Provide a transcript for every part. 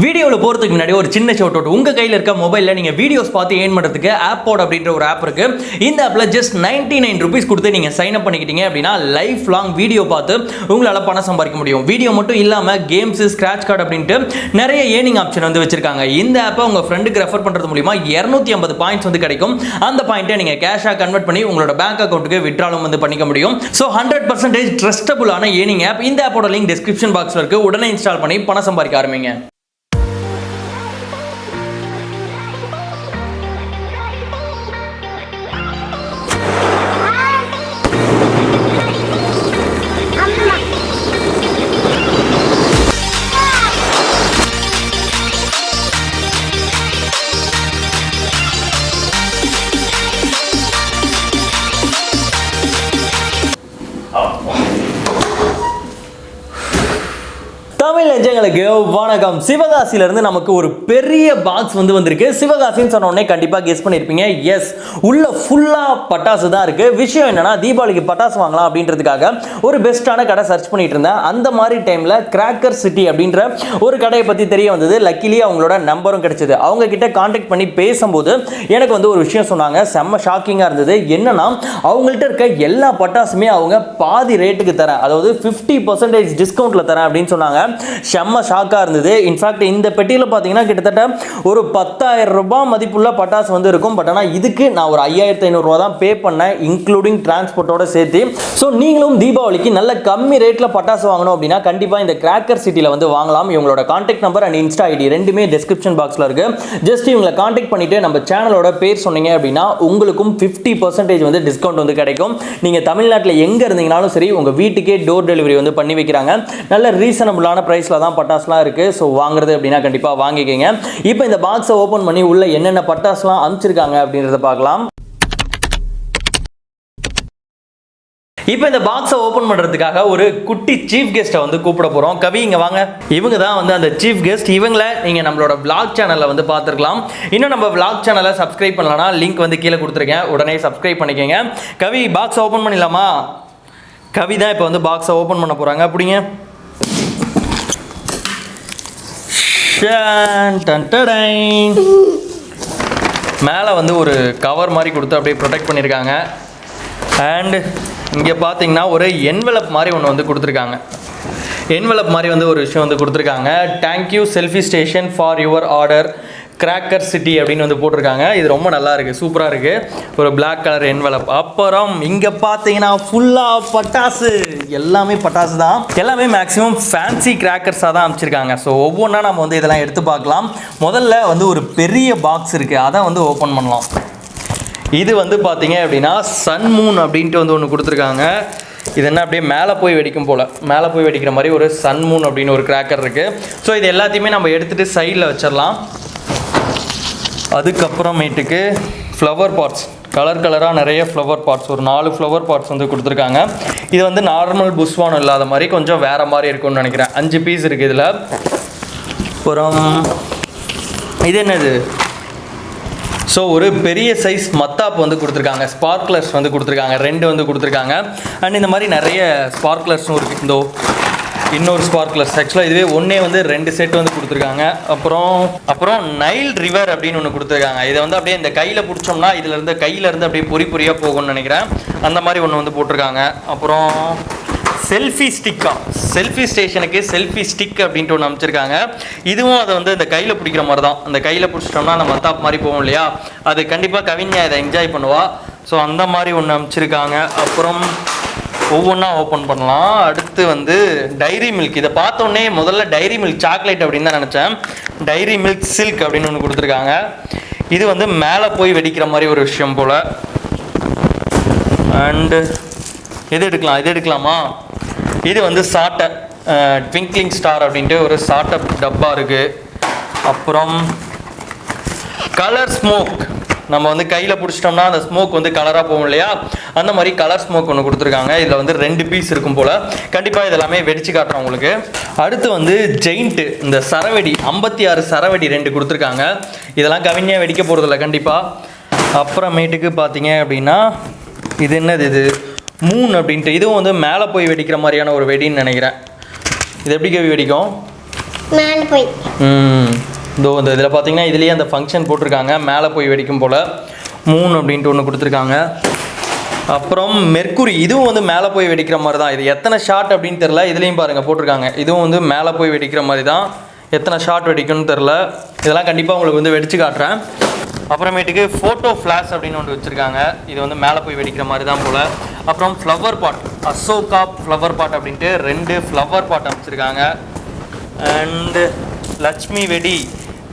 வீடியோவில் போகிறதுக்கு முன்னாடி ஒரு சின்ன ஷவுட் அவுட். உங்கள் கையில் இருக்க மொபைலில் நீங்கள் வீடியோஸ் பார்த்து ஏர்ன் பண்ணுறதுக்கு ஆப்போட் அப்படின்ற ஒரு ஆப் இருக்குது. இந்த ஆப்பில் ஜஸ்ட் 99 rupees கொடுத்து நீங்கள் சைன் அப் பண்ணிக்கிட்டீங்க அப்படின்னா லைஃப் லாங் வீடியோ பார்த்து உங்களால் பணம் சம்பாதிக்க முடியும். வீடியோ மட்டும் இல்லாமல் கேம்ஸு, ஸ்க்ராட்ச் கார்டு அப்படின்ட்டு நிறைய ஏர்னிங் ஆப்ஷன் வந்து வச்சிருக்காங்க. இந்த ஆப்பை உங்கள் ஃப்ரெண்டுக்கு ரெஃபர் பண்ணுறது மூலிமா 250 பாயிண்ட்ஸ் வந்து கிடைக்கும். அந்த பாயிண்ட்டை நீங்கள் கேஷாக கன்வெர்ட் பண்ணி உங்களோட பேங்க் அக்கௌண்ட்டுக்கு விட்ராலும் வந்து பண்ணிக்க முடியும். ஸோ 100% ட்ரஸ்டபுளான ஏர்னிங் ஆப். இந்த ஆப்போட லிங்க் டிஸ்கிரிப்ஷன் பாக்ஸில் இருக்குது. உடனே இன்ஸ்டால் பண்ணி பணம் சம்பாதிக்க ஆரம்பிங்க. தமிழ் லெஜங்களுக்கு வணக்கம். சிவகாசியிலிருந்து நமக்கு ஒரு பெரிய பாக்ஸ் வந்து வந்திருக்கு. சிவகாசின்னு சொன்ன உடனே கண்டிப்பாக கெஸ் பண்ணியிருப்பீங்க. எஸ், உள்ள ஃபுல்லாக பட்டாசு தான் இருக்கு. விஷயம் என்னன்னா, தீபாவளிக்கு பட்டாசு வாங்கலாம் அப்படின்றதுக்காக ஒரு பெஸ்ட்டான கடை சர்ச் பண்ணிட்டு இருந்தேன். அந்த மாதிரி டைமில் கிராக்கர் சிட்டி அப்படின்ற ஒரு கடையை பற்றி தெரிய வந்தது. லக்கிலி அவங்களோட நம்பரும் கிடைச்சது. அவங்க கிட்ட கான்டாக்ட் பண்ணி பேசும்போது எனக்கு வந்து ஒரு விஷயம் சொன்னாங்க. செம்ம ஷாக்கிங்காக இருந்தது. என்னன்னா, அவங்கள்ட்ட இருக்க எல்லா பட்டாசுமே அவங்க பாதி ரேட்டுக்கு தரேன், அதாவது 50% டிஸ்கவுண்ட்ல தரேன் அப்படின்னு சொன்னாங்க. செம்ம ஷாக்காக இருந்தது. இன்ஃபேக்ட் இந்த பெட்டியில் பார்த்தீங்கன்னா கிட்டத்தட்ட ஒரு 10,000 ரூபாய் மதிப்புள்ள பட்டாசு வந்து இருக்கும். பட் ஆனால் இதுக்கு நான் ஒரு 5,500 ரூபா தான் பே பண்ணேன், இன்க்ளூடிங் டிரான்ஸ்போர்ட்டோட சேர்த்து. ஸோ நீங்களும் தீபாவளிக்கு நல்ல கம்மி ரேட்டில் பட்டாசு வாங்கணும் அப்படின்னா கண்டிப்பாக இந்த கிராக்கர் சிட்டியில் வந்து வாங்கலாம். இவங்களோட contact number and Insta ID ரெண்டுமே டிஸ்கிரிப்ஷன் பாக்ஸில் இருக்கு. ஜஸ்ட் இவங்களை கான்டாக்ட் பண்ணிட்டு நம்ம சேனலோட பேர் சொன்னீங்க அப்படின்னா உங்களுக்கும் 50% வந்து டிஸ்கவுண்ட் வந்து கிடைக்கும். நீங்கள் தமிழ்நாட்டில் எங்கே இருந்தீங்கனாலும் சரி, உங்கள் வீட்டுக்கே டோர் டெலிவரி வந்து பண்ணி வைக்கிறாங்க. நல்ல ரீசனபிளான பிரைஸில் தான் பட்டாசுலாம் இருக்குது. ஸோ வாங்குறது அப்படின்னா கண்டிப்பாக வாங்கிக்கோங்க. இப்போ இந்த பாக்ஸை ஓப்பன் பண்ணி உள்ள என்னென்ன பட்டாசுலாம் அனுப்பிச்சிருக்காங்க அப்படின்றத பார்க்கலாம். இப்போ இந்த பாக்ஸை ஓப்பன் பண்ணுறதுக்காக ஒரு குட்டி சீஃப் கெஸ்ட்டை வந்து கூப்பிட போகிறோம். கவி, இங்கே வாங்க. இவங்க தான் வந்து அந்த சீஃப் கெஸ்ட். இவங்களை நீங்கள் நம்மளோட விளாக் சேனலில் வந்து பார்த்துருக்கலாம். இன்னும் நம்ம விளாக் சேனலை சப்ஸ்கிரைப் பண்ணலாம்னா லிங்க் வந்து கீழே கொடுத்துருக்கேன், உடனே சப்ஸ்கிரைப் பண்ணிக்கோங்க. கவி, பாக்ஸை ஓப்பன் பண்ணிடலாமா? கவி தான் இப்போ வந்து பாக்ஸை ஓப்பன் பண்ண போகிறாங்க. அப்படிங்க மேலே வந்து ஒரு கவர் மாதிரி கொடுத்து அப்படியே ப்ரொடெக்ட் பண்ணியிருக்காங்க. அண்ட் இங்கே பார்த்தீங்கன்னா ஒரு என்வலப் மாதிரி ஒன்று வந்து கொடுத்துருக்காங்க. என்வலப் மாதிரி வந்து ஒரு விஷயம் வந்து கொடுத்துருக்காங்க. Thank you selfie station for your order cracker city அப்படின்னு வந்து போட்டிருக்காங்க. இது ரொம்ப நல்லா இருக்குது, சூப்பராக இருக்குது. ஒரு பிளாக் கலர் என்வலப். அப்புறம் இங்கே பார்த்தீங்கன்னா ஃபுல்லாக பட்டாசு, எல்லாமே பட்டாசு தான். எல்லாமே மேக்ஸிமம் ஃபேன்சி கிராக்கர்ஸாக தான் அமைச்சிருக்காங்க. ஸோ ஒவ்வொன்றா நம்ம வந்து இதெல்லாம் எடுத்து பார்க்கலாம். முதல்ல வந்து ஒரு பெரிய பாக்ஸ் இருக்குது, அதை வந்து ஓப்பன் பண்ணலாம். இது வந்து பார்த்தீங்க அப்படின்னா சன் மூன் அப்படின்ட்டு வந்து ஒன்று கொடுத்துருக்காங்க. இது என்ன, அப்படியே மேலே போய் வெடிக்கும் போல், மேலே போய் வெடிக்கிற மாதிரி ஒரு சன் மூன் அப்படின்னு ஒரு கிராக்கர் இருக்குது. ஸோ இது எல்லாத்தையுமே நம்ம எடுத்துகிட்டு சைடில் வச்சிடலாம். அதுக்கப்புறமேட்டுக்கு ஃப்ளவர் பாட்ஸ், கலர் கலராக நிறைய ஃப்ளவர் பாட்ஸ், ஒரு 4 ஃப்ளவர் பாட்ஸ் வந்து கொடுத்துருக்காங்க. இது வந்து நார்மல் புஷ்வானம் இல்லாத மாதிரி கொஞ்சம் வேறு மாதிரி இருக்கும்னு நினைக்கிறேன். 5 பீஸ் இருக்குது இதில். அப்புறம் இது என்னது? ஸோ ஒரு பெரிய சைஸ் மத்தாப் வந்து கொடுத்துருக்காங்க. ஸ்பார்க்லர்ஸ் வந்து கொடுத்துருக்காங்க, 2 வந்து கொடுத்துருக்காங்க. அண்ட் இந்த மாதிரி நிறைய ஸ்பார்க்லர்ஸும் இருக்குது. இந்த இன்னொரு ஸ்பார்க்லர்ஸ், ஆக்சுவலாக இதுவே ஒன்றே வந்து 2 செட் வந்து கொடுத்துருக்காங்க. அப்புறம் நைல் ரிவர் அப்படின்னு ஒன்று கொடுத்துருக்காங்க. இதை வந்து அப்படியே இந்த கையில் பிடிச்சோம்னா இதிலேருந்து கையிலேருந்து அப்படியே பொறியாக போகும்னு நினைக்கிறேன். அந்த மாதிரி ஒன்று வந்து போட்டிருக்காங்க. அப்புறம் செல்ஃபி ஸ்டிக்கா, செல்ஃபி ஸ்டேஷனுக்கு செல்ஃபி ஸ்டிக் அப்படின்ட்டு ஒன்று அமைச்சிருக்காங்க. இதுவும் அதை வந்து இந்த கையில் பிடிக்கிற மாதிரி தான். அந்த கையில் பிடிச்சிட்டோம்னா அந்த மத்தாப் மாதிரி போகும் இல்லையா, அது கண்டிப்பாக கவிஞா இதை என்ஜாய் பண்ணுவா. ஸோ அந்த மாதிரி ஒன்று அமைச்சிருக்காங்க. அப்புறம் ஒவ்வொன்றா ஓப்பன் பண்ணலாம். அடுத்து வந்து டைரி மில்க். இதை பார்த்தோன்னே முதல்ல டைரி மில்க் சாக்லேட் அப்படின்னு தான் நினச்சேன். டைரி மில்க் சில்க் அப்படின்னு ஒன்று கொடுத்துருக்காங்க. இது வந்து மேலே போய் வெடிக்கிற மாதிரி ஒரு விஷயம் போல். அண்டு இது எடுக்கலாமா? இது வந்து சாட்டை, ட்விங்க்லிங் ஸ்டார் அப்படின்ட்டு ஒரு சாட்டை டப்பா இருக்குது. அப்புறம் கலர் ஸ்மோக், நம்ம வந்து கையில் பிடிச்சிட்டோம்னா அந்த ஸ்மோக் வந்து கலராக போகும் இல்லையா, அந்த மாதிரி கலர் ஸ்மோக் ஒன்று கொடுத்துருக்காங்க. இதில் வந்து 2 பீஸ் இருக்கும் போல். கண்டிப்பாக இதெல்லாமே வெடிச்சு காட்டுறோம் உங்களுக்கு. அடுத்து வந்து ஜெயிண்ட்டு, இந்த சரவெடி 56 சரவெடி 2 கொடுத்துருக்காங்க. இதெல்லாம் கவிஞாக வெடிக்க போகிறதில்ல கண்டிப்பாக. அப்புறமேட்டுக்கு பார்த்தீங்க அப்படின்னா இது என்னது, இது மூன் அப்படின்ட்டு, இதுவும் வந்து மேலே போய் வெடிக்கிற மாதிரியான ஒரு வெடின்னு நினைக்கிறேன். இது எப்படி கவி வெடிக்கும்? மேலே போய் இதோ இந்த இதில் பார்த்தீங்கன்னா இதுலேயே அந்த ஃபங்க்ஷன் போட்டிருக்காங்க, மேலே போய் வெடிக்கும் போல் 3 அப்படின்ட்டு ஒன்று கொடுத்துருக்காங்க. அப்புறம் மெர்க்குரி, இதுவும் வந்து மேலே போய் வெடிக்கிற மாதிரி தான். இது எத்தனை ஷாட் அப்படின்னு தெரில, இதுலேயும் பாருங்கள் போட்டிருக்காங்க. இதுவும் வந்து மேலே போய் வெடிக்கிற மாதிரி தான். எத்தனை ஷாட் வெடிக்கும்னு தெரில. இதெல்லாம் கண்டிப்பாக உங்களுக்கு வந்து வெடிச்சு காட்டுறேன். அப்புறமேட்டுக்கு ஃபோட்டோ ஃப்ளாஷ் அப்படின்னு ஒன்று வச்சுருக்காங்க. இது வந்து மேலே போய் வெடிக்கிற மாதிரி தான் போல். அப்புறம் flower pot, Ashoka flower pot அப்படின்ட்டு 2 ஃப்ளவர் பாட் அமைச்சிருக்காங்க. அண்டு லட்சுமி வெடி,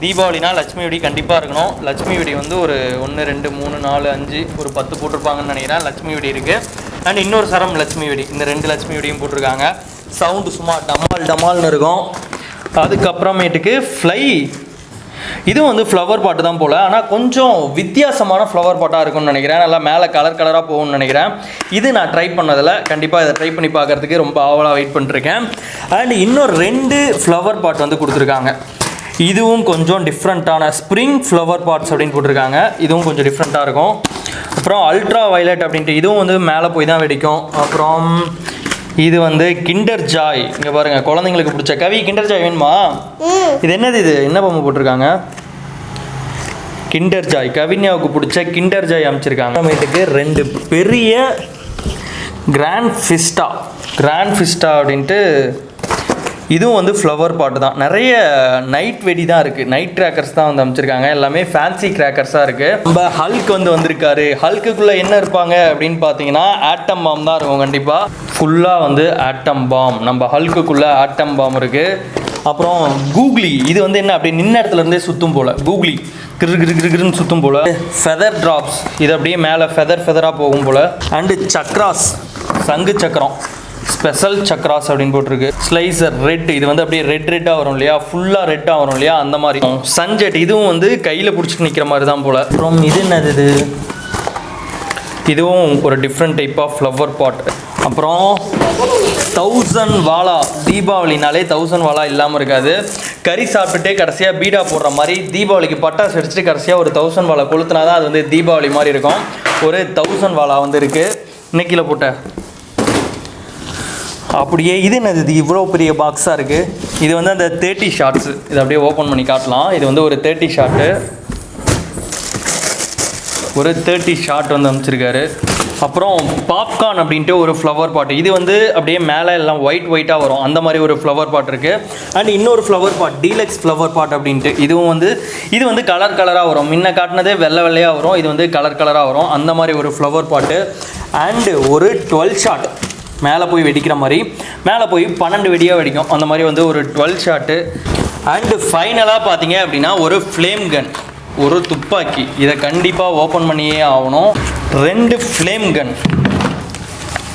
தீபாவளினா லட்சுமி வெடி கண்டிப்பாக இருக்கணும். லட்சுமி வெடி வந்து ஒரு 1 2 3 4 5 ஒரு 10 போட்டிருப்பாங்கன்னு நினைக்கிறேன். லட்சுமி வெடி இருக்குது. அண்ட் இன்னொரு சரம் லட்சுமி வெடி, இந்த 2 லட்சுமி வெடியும் போட்டிருக்காங்க. சவுண்டு சும்மா டமால்னு இருக்கும். அதுக்கப்புறமேட்டுக்கு ஃப்ளை, இதுவும் வந்து ஃப்ளவர் பாட்டு தான் போல், ஆனால் கொஞ்சம் வித்தியாசமான ஃப்ளவர் பாட்டாக இருக்கும்னு நினைக்கிறேன். நல்லா மேலே கலராக போகும்னு நினைக்கிறேன். இது நான் ட்ரை பண்ணதில், கண்டிப்பாக இதை ட்ரை பண்ணி பார்க்குறதுக்கு ரொம்ப ஆவலாக வெயிட் பண்ணிருக்கேன். அண்ட் இன்னும் 2 ஃப்ளவர் பாட் வந்து கொடுத்துருக்காங்க. இதுவும் கொஞ்சம் டிஃப்ரெண்ட்டான ஸ்ப்ரிங் ஃப்ளவர் பாட்ஸ் அப்படின்னு போட்டிருக்காங்க. இதுவும் கொஞ்சம் டிஃப்ரெண்ட்டாக இருக்கும். அப்புறம் அல்ட்ரா வயலட் அப்படின்ட்டு இதுவும் வந்து மேலே போய் தான் வெடிக்கும். அப்புறம் இது வந்து கிண்டர் ஜாய், இங்கே பாருங்கள் குழந்தைங்களுக்கு பிடிச்ச கவி கிண்டர் ஜாய் வேணுமா? இது என்னது, இது என்ன பொம்மை போட்டிருக்காங்க? கிண்டர் ஜாய், கவின்யாவுக்கு பிடிச்ச கிண்டர் ஜாய் அமைச்சிருக்காங்க. அப்புறமேட்டுக்கு 2 பெரிய கிராண்ட் ஃபிஸ்டா அப்படின்ட்டு இதுவும் வந்து ஃப்ளவர் பாட்டு தான். நிறைய நைட் வெடி தான் இருக்குது, நைட் கிராக்கர்ஸ் தான் வந்து அமைச்சிருக்காங்க. எல்லாமே ஃபேன்சி கிராக்கர்ஸாக இருக்குது. நம்ம ஹல்க் வந்திருக்காரு. ஹல்க்குள்ளே என்ன இருப்பாங்க அப்படின்னு பார்த்தீங்கன்னா ஆட்டம் பாம் தான் இருக்கும் கண்டிப்பாக. ஃபுல்லாக வந்து ஆட்டம் பாம், நம்ம ஹல்க்குள்ளே ஆட்டம் பாம் இருக்குது. அப்புறம் கூகுளி, இது வந்து என்ன அப்படி நின்ன இடத்துல இருந்தே சுற்றும் போல். கூகுளி கிருன்னு சுற்றும் போல். ஃபெதர் ட்ராப்ஸ், இது அப்படியே மேலே ஃபெதராக போகும் போல். அண்டு சக்ராஸ், சங்கு சக்கரம், ஸ்பெஷல் சக்ராஸ் அப்படின்னு போட்டிருக்கு. ஸ்லைசர் ரெட், இது வந்து அப்படியே ரெட்டாக வரும் இல்லையா, ஃபுல்லாக ரெட்டாக வரும் இல்லையா, அந்த மாதிரி. சன்ஜெட், இதுவும் வந்து கையில் பிடிச்சிட்டு நிற்கிற மாதிரி தான் போல். அப்புறம் இது என்னது, இதுவும் ஒரு different type of flower pot. அப்புறம் 1000 வாலா, தீபாவளினாலே 1000 வாலா இல்லாமல் இருக்காது. கறி சாப்பிட்டுட்டே கடைசியாக பீடா போடுற மாதிரி தீபாவளிக்கு பட்டாசு அடிச்சுட்டு கடைசியாக ஒரு 1000 வாலா கொளுத்துனா தான் அது வந்து தீபாவளி மாதிரி இருக்கும். ஒரு 1000 வாலா வந்து இருக்குது. இன்னைக்கில போட்ட அப்படியே. இது என்னது, இது இவ்வளோ பெரிய பாக்ஸாக இருக்குது. இது வந்து அந்த 30 ஷாட்ஸு, இதை அப்படியே ஓப்பன் பண்ணி காட்டலாம். இது வந்து ஒரு 30 ஷாட்டு, ஒரு 30 ஷாட் வந்து அமைச்சிருக்காரு. அப்புறம் பாப்கார்ன் அப்படின்ட்டு ஒரு ஃப்ளவர் பாட், இது வந்து அப்படியே மேலே எல்லாம் ஒயிட்டாக வரும், அந்த மாதிரி ஒரு ஃப்ளவர் பாட் இருக்குது. அண்ட் இன்னொரு flower pot, deluxe flower pot அப்படின்ட்டு இதுவும் வந்து இது வந்து கலராக வரும். முன்ன காட்டினதே வெள்ளையாக வரும், இது வந்து கலராக வரும், அந்த மாதிரி ஒரு ஃப்ளவர் பாட்டு. அண்டு ஒரு 12 ஷாட் மேலே போய் வெடிக்கிற மாதிரி, மேலே போய் 12 வெடியாக வெடிக்கும், அந்த மாதிரி வந்து ஒரு 12 ஷாட்டு. அண்டு ஃபைனலாக பார்த்தீங்க அப்படின்னா ஒரு ஃப்ளேம் கன், ஒரு துப்பாக்கி. இதை கண்டிப்பாக ஓப்பன் பண்ணியே ஆகணும். 2 ஃப்ளேம் கன்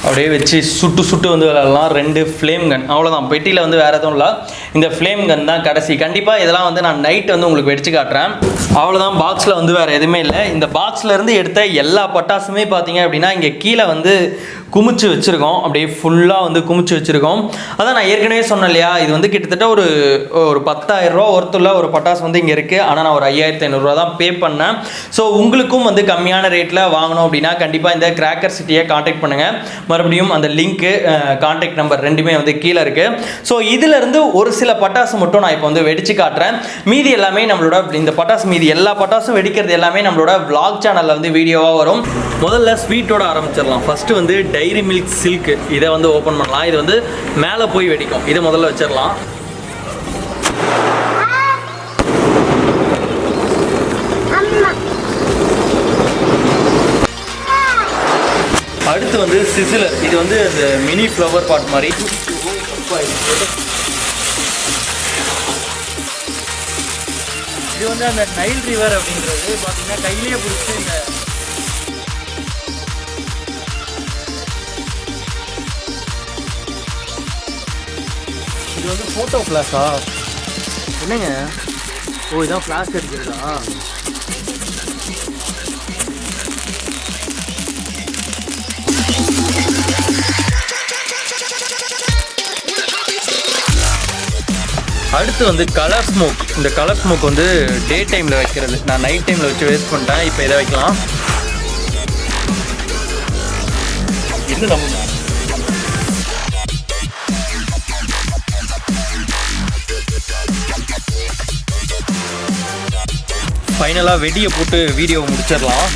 அப்படியே வச்சு சுட்டு வந்து விளையாடலாம். 2 ஃப்ளேம் கன், அவ்வளோதான். பெட்டியில் வந்து வேறு எதுவும் இல்லை, இந்த ஃப்ளேம் கன் தான் கடைசி. கண்டிப்பாக இதெல்லாம் வந்து நான் நைட் வந்து உங்களுக்கு வெடிச்சு காட்டுறேன். அவ்வளோதான். பாக்ஸில் வந்து வேறு எதுவுமே இல்லை. இந்த பாக்ஸ்லேருந்து எடுத்த எல்லா பட்டாசுமே பார்த்தீங்க அப்படின்னா இங்கே கீழே வந்து குமிச்சு வச்சுருக்கோம், அப்படியே ஃபுல்லாக வந்து குமிச்சு வச்சுருக்கோம். அதான் நான் ஏற்கனவே சொன்னேன் இல்லையா, இது வந்து கிட்டத்தட்ட ஒரு 10,000 ரூபா ஒருத்துள்ள ஒரு பட்டாசு வந்து இங்கே இருக்குது. ஆனால் நான் ஒரு 5500 தான் பே பண்ணேன். ஸோ உங்களுக்கும் வந்து கம்மியான ரேட்டில் வாங்கணும் அப்படின்னா கண்டிப்பாக இந்த கிராக்கர் சிட்டியை காண்டாக்ட் பண்ணுங்கள். மறுபடியும் அந்த லிங்க்கு, காண்டாக்ட் நம்பர் ரெண்டுமே வந்து கீழே இருக்குது. ஸோ இதிலேருந்து ஒரு சில பட்டாசு மட்டும் நான் இப்போ வந்து வெடிச்சு காட்டுறேன். மீதி எல்லாமே நம்மளோட இந்த பட்டாசு, மீதி எல்லா பட்டாசும் வெடிக்கிறது எல்லாமே நம்மளோட vlog சேனலில் வந்து வீடியோவாக வரும். முதல்ல ஸ்வீட்டோட ஆரம்பிச்சிடலாம். ஃபஸ்ட்டு வந்து டைரி மில்க் சில்க், இதை வந்து ஓப்பன் பண்ணலாம். இது வந்து மேலே போய் வெடிக்கும், இதை முதல்ல வச்சிடலாம். அடுத்து வந்து சிசிலர், இது வந்து அந்த மினி ஃப்ளவர் பாட் மாதிரி. இது வந்து அந்த நைல் ரிவர் அப்படின்றது பார்த்தீங்கன்னா கையிலேயே பிடிச்சி இந்த இது வந்து ஃபோட்டோ ஃப்ளாஷா என்னங்க? ஓ, இதான் ஃப்ளாஷ் அடிக்கிறதா? அடுத்து வந்து கலர் ஸ்மோக். இந்த கலர் ஸ்மோக் வந்து டே டைமில் வைக்கிறது, நான் நைட் டைமில் வச்சு வேஸ்ட் பண்ணிட்டேன். இப்போ இதை வைக்கலாம். இது நம்ம ஃபைனலாக வெடியை போட்டு வீடியோ முடிச்சிடலாம்.